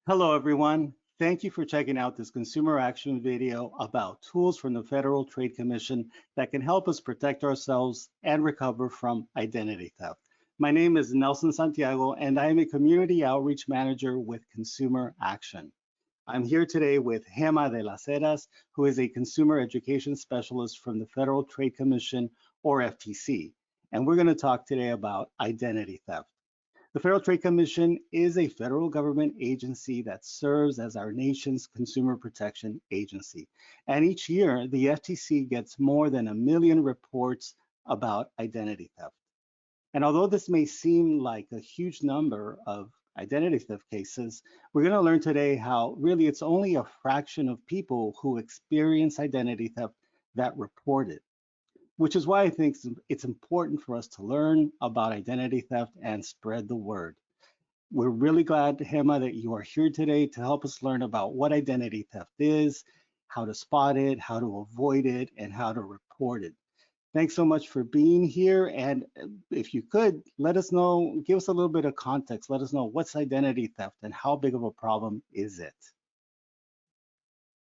Hello, everyone. Thank you for checking out this consumer action video about tools from the Federal Trade Commission that can help us protect ourselves and recover from identity theft. My name is Nelson Santiago, and I am a community outreach manager with Consumer Action. I'm here today with Gema de las Heras, who is a consumer education specialist from the Federal Trade Commission, or FTC. And we're going to talk today about identity theft. The Federal Trade Commission is a federal government agency that serves as our nation's consumer protection agency. And each year, the FTC gets more than 1 million reports about identity theft. And although this may seem like a huge number of identity theft cases, we're going to learn today how really it's only a fraction of people who experience identity theft that report it, which is why I think it's important for us to learn about identity theft and spread the word. We're really glad, Gema, that you are here today to help us learn about what identity theft is, how to spot it, how to avoid it, and how to report it. Thanks so much for being here. And if you could, let us know, give us a little bit of context. Let us know what's identity theft and how big of a problem is it?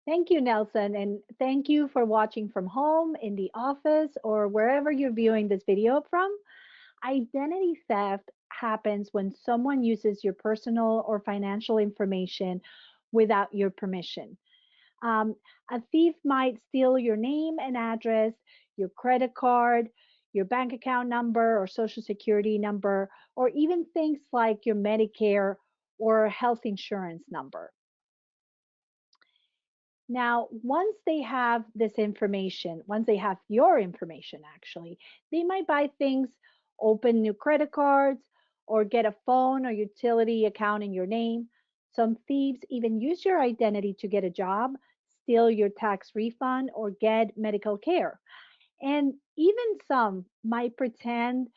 Thank you, Nelson, and thank you for watching from home, in the office, or wherever you're viewing this video from. Identity theft happens when someone uses your personal or financial information without your permission. Um, a thief might steal your name and address, your credit card, your bank account number or social security number, or even things like your Medicare or health insurance number. Now, once they have this information, once they have your information, actually, they might buy things, open new credit cards, or get a phone or utility account in your name. Some thieves even use your identity to get a job, steal your tax refund, or get medical care. And even some might pretend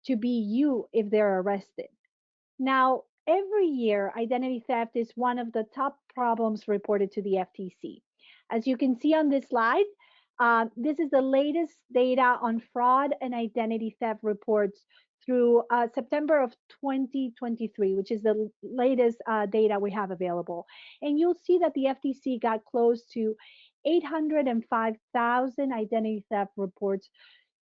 to be you if they're arrested. Now, every year, identity theft is one of the top problems reported to the FTC. As you can see on this slide, this is the latest data on fraud and identity theft reports through September of 2023, which is the latest data we have available. And you'll see that the FTC got close to 805,000 identity theft reports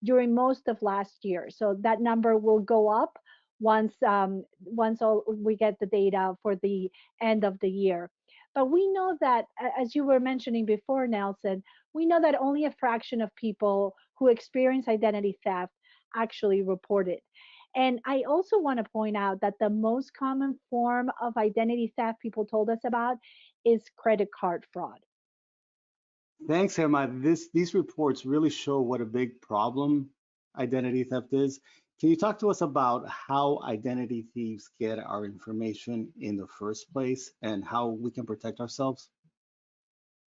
during most of last year. So that number will go up once we get the data for the end of the year. But we know that, as you were mentioning before, Nelson, we know that only a fraction of people who experience identity theft actually report it. And I also want to point out that the most common form of identity theft people told us about is credit card fraud. Thanks, Emma. These reports really show what a big problem identity theft is. Can you talk to us about how identity thieves get our information in the first place and how we can protect ourselves?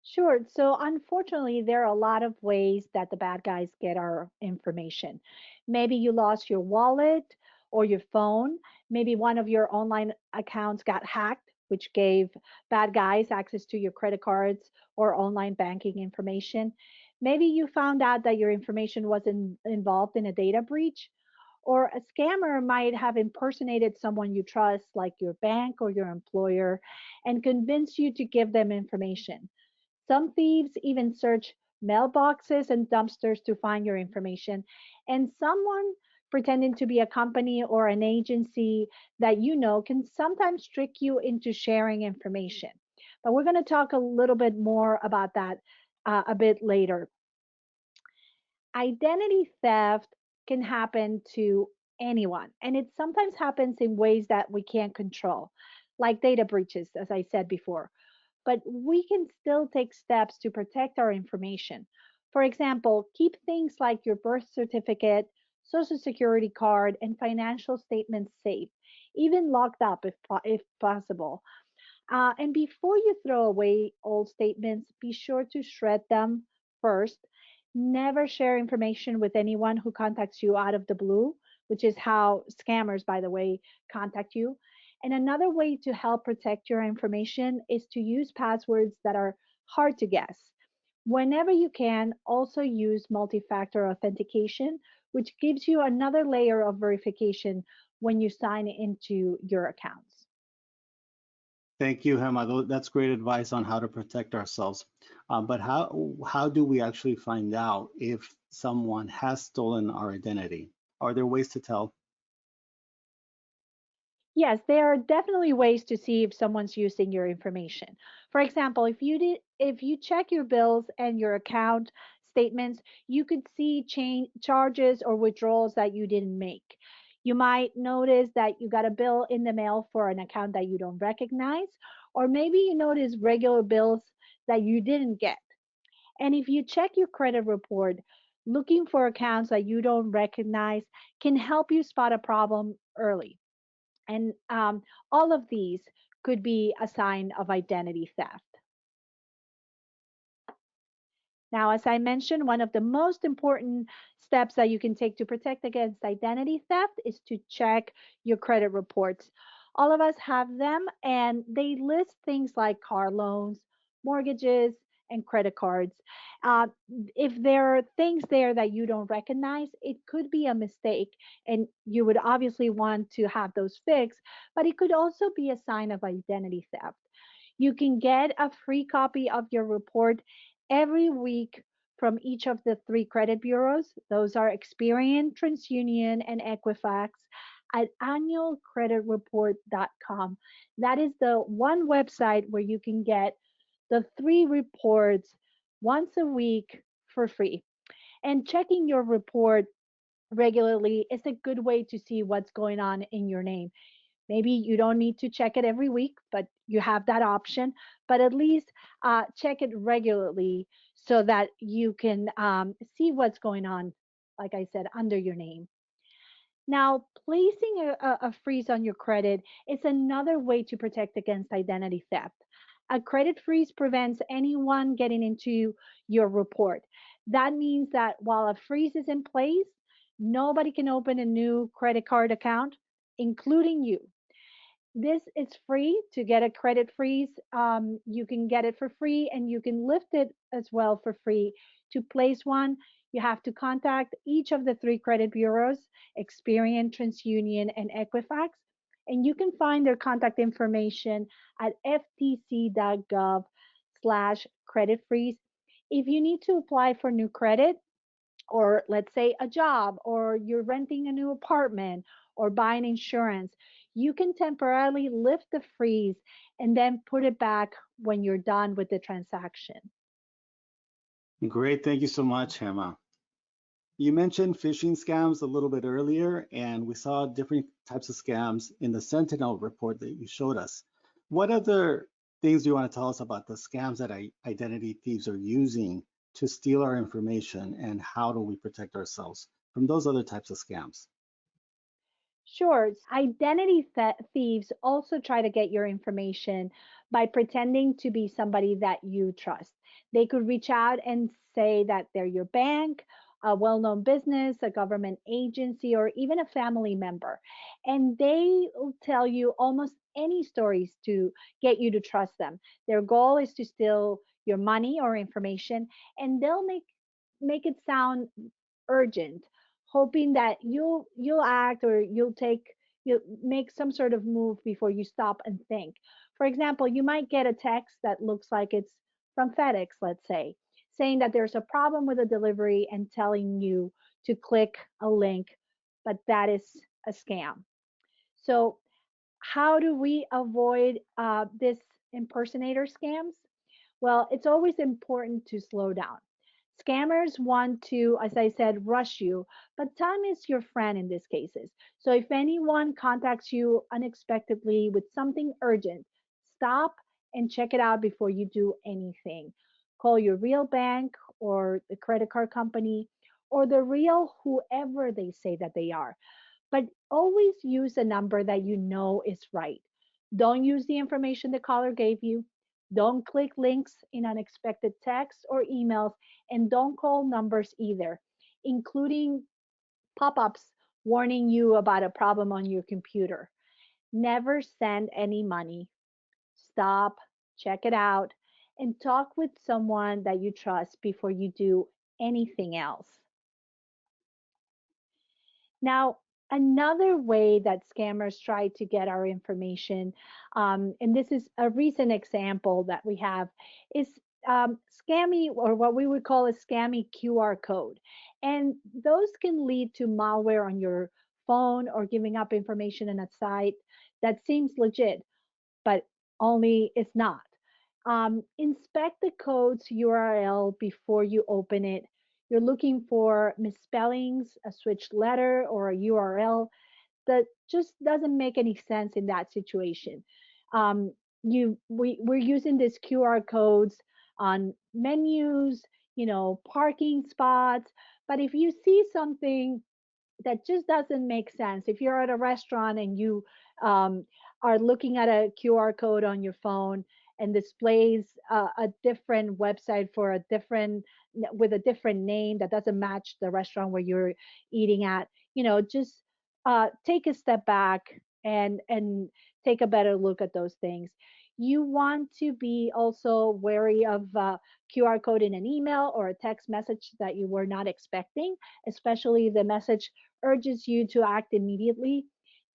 Sure. So unfortunately, there are a lot of ways that the bad guys get our information. Maybe you lost your wallet or your phone. Maybe one of your online accounts got hacked, which gave bad guys access to your credit cards or online banking information. Maybe you found out that your information was involved in a data breach, or a scammer might have impersonated someone you trust, like your bank or your employer, and convinced you to give them information. Some thieves even search mailboxes and dumpsters to find your information. And someone pretending to be a company or an agency that you know can sometimes trick you into sharing information. But we're going to talk a little bit more about that a bit later. Identity theft can happen to anyone, and it sometimes happens in ways that we can't control, like data breaches, as I said before. But we can still take steps to protect our information. For example, keep things like your birth certificate, social security card, and financial statements safe, even locked up if possible. And before you throw away old statements, be sure to shred them first. Never share information with anyone who contacts you out of the blue, which is how scammers, by the way, contact you. And another way to help protect your information is to use passwords that are hard to guess. Whenever you can, also use multi factor authentication, which gives you another layer of verification when you sign into your accounts. Thank you, Hema. That's great advice on how to protect ourselves. But how do we actually find out if someone has stolen our identity? Are there ways to tell? Yes, there are definitely ways to see if someone's using your information. For example, if you check your bills and your account statements, you could see charges or withdrawals that you didn't make. You might notice that you got a bill in the mail for an account that you don't recognize, or maybe you notice regular bills that you didn't get. And if you check your credit report, looking for accounts that you don't recognize can help you spot a problem early. And all of these could be a sign of identity theft. Now, as I mentioned, one of the most important steps that you can take to protect against identity theft is to check your credit reports. All of us have them, and they list things like car loans, mortgages, and credit cards. Uh, if there are things there that you don't recognize, it could be a mistake, and you would obviously want to have those fixed, but it could also be a sign of identity theft. You can get a free copy of your report every week from each of the three credit bureaus. Those are Experian, TransUnion, and Equifax at annualcreditreport.com. That is the one website where you can get the three reports once a week for free. And checking your report regularly is a good way to see what's going on in your name. Maybe you don't need to check it every week, but you have that option. But at least check it regularly so that you can see what's going on, like I said, under your name. Now, placing a freeze on your credit is another way to protect against identity theft. A credit freeze prevents anyone getting into your report. That means that while a freeze is in place, nobody can open a new credit card account, including you. This is free to get a credit freeze. You can get it for free and you can lift it as well for free. To place one, you have to contact each of the three credit bureaus, Experian, TransUnion, and Equifax. And you can find their contact information at ftc.gov slash credit freeze. If you need to apply for new credit, or let's say a job, or you're renting a new apartment, or buying insurance, you can temporarily lift the freeze and then put it back when you're done with the transaction. Great. Thank you so much, Hema. You mentioned phishing scams a little bit earlier, and we saw different types of scams in the Sentinel report that you showed us. What other things do you want to tell us about the scams that identity thieves are using to steal our information, and how do we protect ourselves from those other types of scams? Sure. Identity thieves also try to get your information by pretending to be somebody that you trust. They could reach out and say that they're your bank, a well known business, a government agency, or even a family member. And they will tell you almost any stories to get you to trust them. Their goal is to steal your money or information, and they'll make it sound urgent, hoping that you'll act or you'll make some sort of move before you stop and think. For example, you might get a text that looks like it's from FedEx, let's say, saying that there's a problem with a delivery and telling you to click a link, but that is a scam. So how do we avoid this impersonator scams? Well, it's always important to slow down. Scammers want to, as I said, rush you, but time is your friend in these cases. So if anyone contacts you unexpectedly with something urgent, stop and check it out before you do anything. Call your real bank or the credit card company or the real whoever they say that they are. But always use a number that you know is right. Don't use the information the caller gave you. Don't click links in unexpected texts or emails, and don't call numbers either, including pop ups warning you about a problem on your computer. Never send any money. Stop, check it out, and talk with someone that you trust before you do anything else. Now, Another way that scammers try to get our information, and this is a recent example that we have, is scammy, or what we would call a scammy QR code. And those can lead to malware on your phone or giving up information in a site that seems legit, but only it's not. Inspect the code's URL before you open it. You're looking for misspellings, a switched letter, or a URL that just doesn't make any sense in that situation. We're using these QR codes on menus, parking spots. But if you see something that just doesn't make sense. If you're at a restaurant and you um, are looking at a QR code on your phone and displays a different website for a different with a different name that doesn't match the restaurant where you're eating at, just take a step back and take a better look at those things. You want to be also wary of QR code in an email or a text message that you were not expecting, especially if the message urges you to act immediately.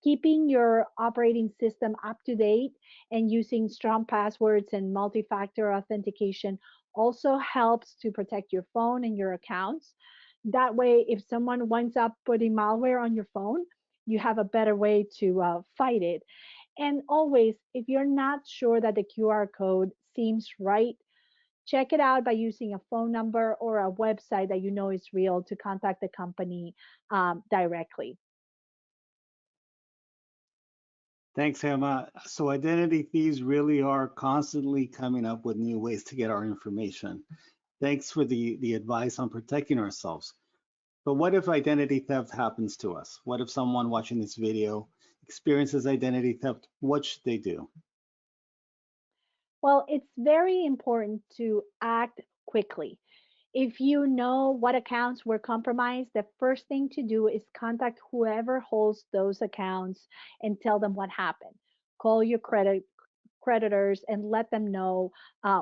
Keeping your operating system up to date and using strong passwords and multi factor authentication also helps to protect your phone and your accounts. That way, if someone winds up putting malware on your phone, you have a better way to fight it. And always, if you're not sure that the QR code seems right, check it out by using a phone number or a website that you know is real to contact the company directly. Thanks, Emma. So identity thieves really are constantly coming up with new ways to get our information. Thanks for the advice on protecting ourselves. But what if identity theft happens to us? What if someone watching this video experiences identity theft? What should they do? Well, it's very important to act quickly. If you know what accounts were compromised, the first thing to do is contact whoever holds those accounts and tell them what happened. Call your creditors and let them know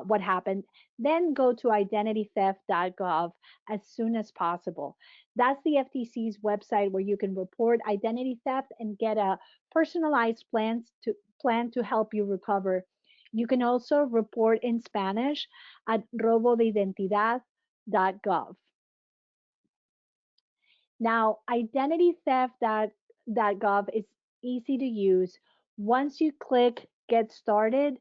what happened. Then go to identitytheft.gov as soon as possible. That's the FTC's website where you can report identity theft and get a personalized plan to help you recover. You can also report in Spanish at robodeidentidad.gov. Now, identitytheft.gov is easy to use. Once you click Get Started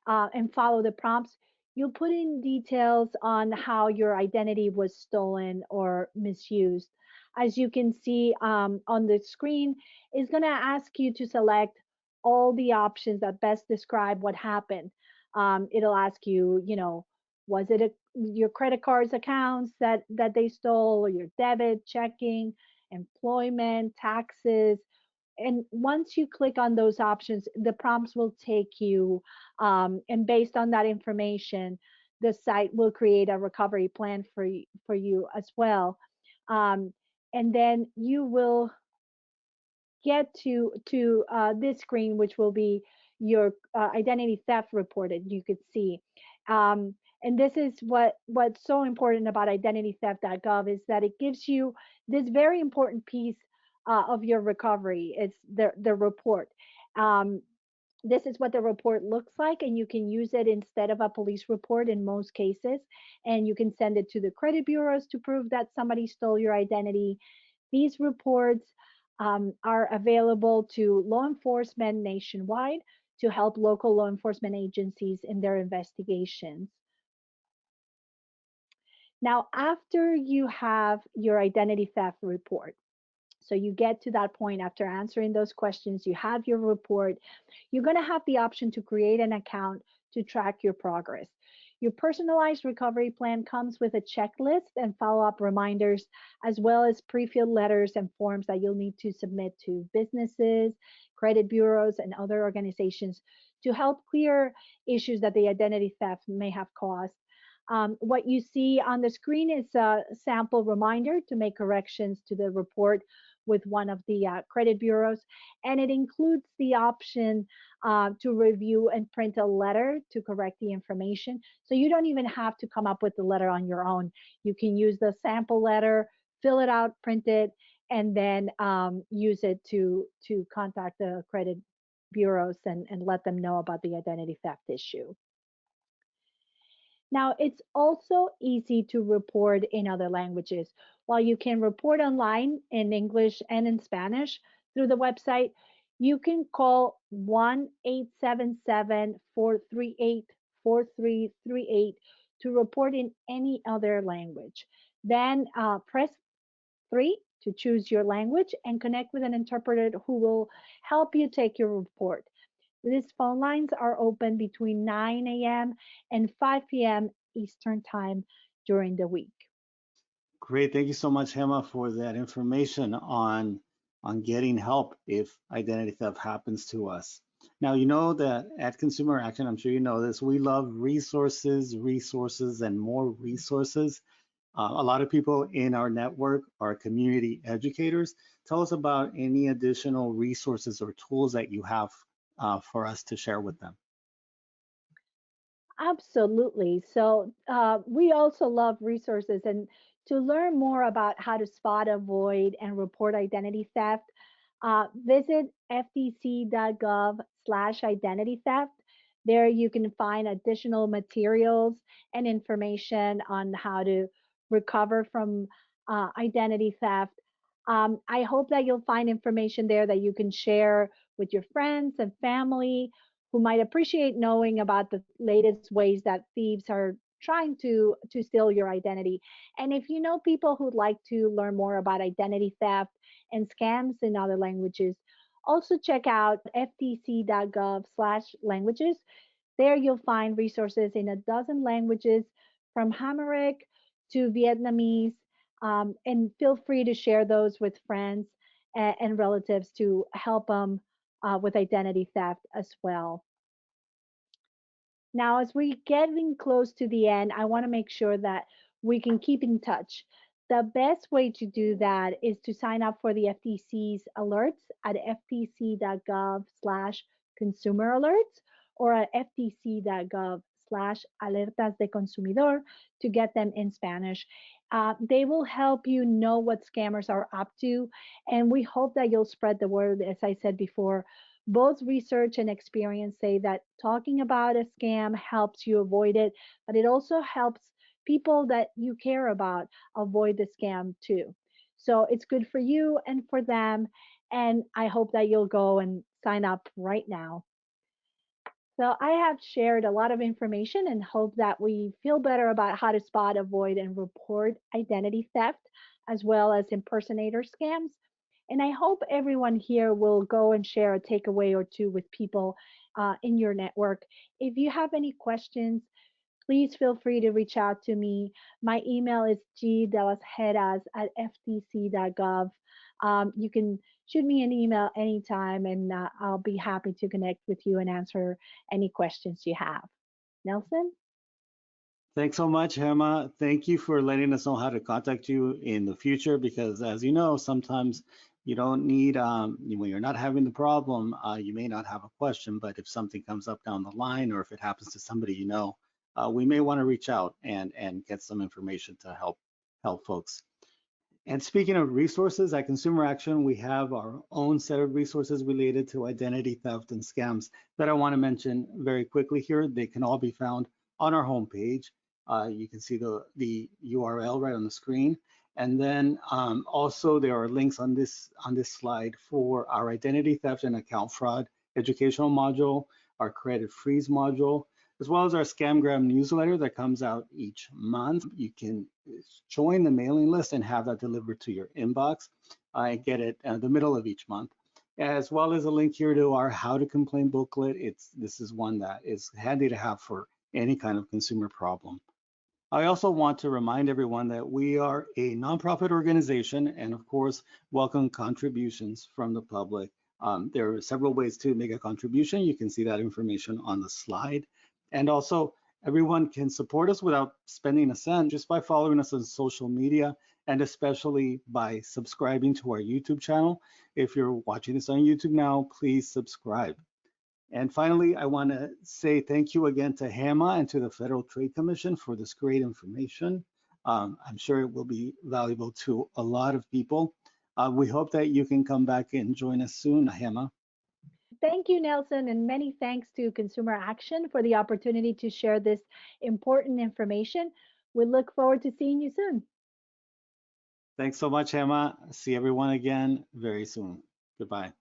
and follow the prompts, you'll put in details on how your identity was stolen or misused. As you can see on the screen, it's going to ask you to select all the options that best describe what happened. It'll ask you, was it your credit cards accounts that they stole, or your debit, checking, employment, taxes? And once you click on those options, the prompts will take you, and based on that information, the site will create a recovery plan for you as well. Um, and then you will get to this screen, which will be your identity theft reported. You could see, and this is what's so important about identitytheft.gov is that it gives you this very important piece of your recovery. It's the report. Um, this is what the report looks like, and you can use it instead of a police report in most cases. And you can send it to the credit bureaus to prove that somebody stole your identity. These reports are available to law enforcement nationwide to help local law enforcement agencies in their investigations. Now, after you have your identity theft report, so you get to that point after answering those questions, you have your report, you're going to have the option to create an account to track your progress. Your personalized recovery plan comes with a checklist and follow up reminders, as well as pre filled letters and forms that you'll need to submit to businesses, credit bureaus, and other organizations to help clear issues that the identity theft may have caused. What you see on the screen is a sample reminder to make corrections to the report with one of the credit bureaus, and it includes the option to review and print a letter to correct the information. So you don't even have to come up with the letter on your own. You can use the sample letter, fill it out, print it, and then use it to contact the credit bureaus and let them know about the identity theft issue. Now, it's also easy to report in other languages. While you can report online in English and in Spanish through the website, you can call 1-877-438-4338 to report in any other language. Then press 3 to choose your language and connect with an interpreter who will help you take your report. These phone lines are open between 9 a.m. and 5 p.m. Eastern Time during the week. Great. Thank you so much, Gemma, for that information on getting help if identity theft happens to us. Now, you know that at Consumer Action, I'm sure you know this, we love resources, resources, and more resources. A lot of people in our network are community educators. Tell us about any additional resources or tools that you have for us to share with them. Absolutely. So we also love resources. And to learn more about how to spot, avoid, and report identity theft, visit ftc.gov/identity theft. There you can find additional materials and information on how to recover from identity theft. I hope that you'll find information there that you can share with your friends and family who might appreciate knowing about the latest ways that thieves are trying to steal your identity. And if you know people who'd like to learn more about identity theft and scams in other languages, also check out ftc.gov/languages. There you'll find resources in a dozen languages from Hameric to Vietnamese, and feel free to share those with friends and relatives to help them with identity theft as well. Now, as we're getting close to the end, I want to make sure that we can keep in touch. The best way to do that is to sign up for the FTC's alerts at ftc.gov/consumer alerts or at ftc.gov/alertas de consumidor to get them in Spanish. They will help you know what scammers are up to, and we hope that you'll spread the word. As I said before, both research and experience say that talking about a scam helps you avoid it, but it also helps people that you care about avoid the scam too. So it's good for you and for them. And I hope that you'll go and sign up right now. So I have shared a lot of information and hope that we feel better about how to spot, avoid, and report identity theft, as well as impersonator scams. And I hope everyone here will go and share a takeaway or two with people in your network. If you have any questions, please feel free to reach out to me. My email is gdelasheras@ftc.gov. You can shoot me an email anytime, and I'll be happy to connect with you and answer any questions you have. Nelson? Thanks so much, Gemma. Thank you for letting us know how to contact you in the future because, as you know, sometimes you don't need, when you're not having the problem, you may not have a question, but if something comes up down the line or if it happens to somebody you know, we may want to reach out and get some information to help folks. And speaking of resources, at Consumer Action, we have our own set of resources related to identity theft and scams that I want to mention very quickly here. They can all be found on our homepage. You can see the URL right on the screen. And then also there are links on this slide for our identity theft and account fraud educational module, our credit freeze module, as well as our Scamgram newsletter that comes out each month. You can join the mailing list and have that delivered to your inbox and get it the middle of each month, as well as a link here to our How to Complain booklet. This is one that is handy to have for any kind of consumer problem. I also want to remind everyone that we are a nonprofit organization and of course welcome contributions from the public. There are several ways to make a contribution. You can see that information on the slide. And also everyone can support us without spending a cent just by following us on social media and especially by subscribing to our YouTube channel. If you're watching this on YouTube now, please subscribe. And finally, I want to say thank you again to Gemma and to the Federal Trade Commission for this great information. I'm sure it will be valuable to a lot of people. We hope that you can come back and join us soon, Hema. Thank you, Nelson, and many thanks to Consumer Action for the opportunity to share this important information. We look forward to seeing you soon. Thanks so much, Hema. See everyone again very soon. Goodbye.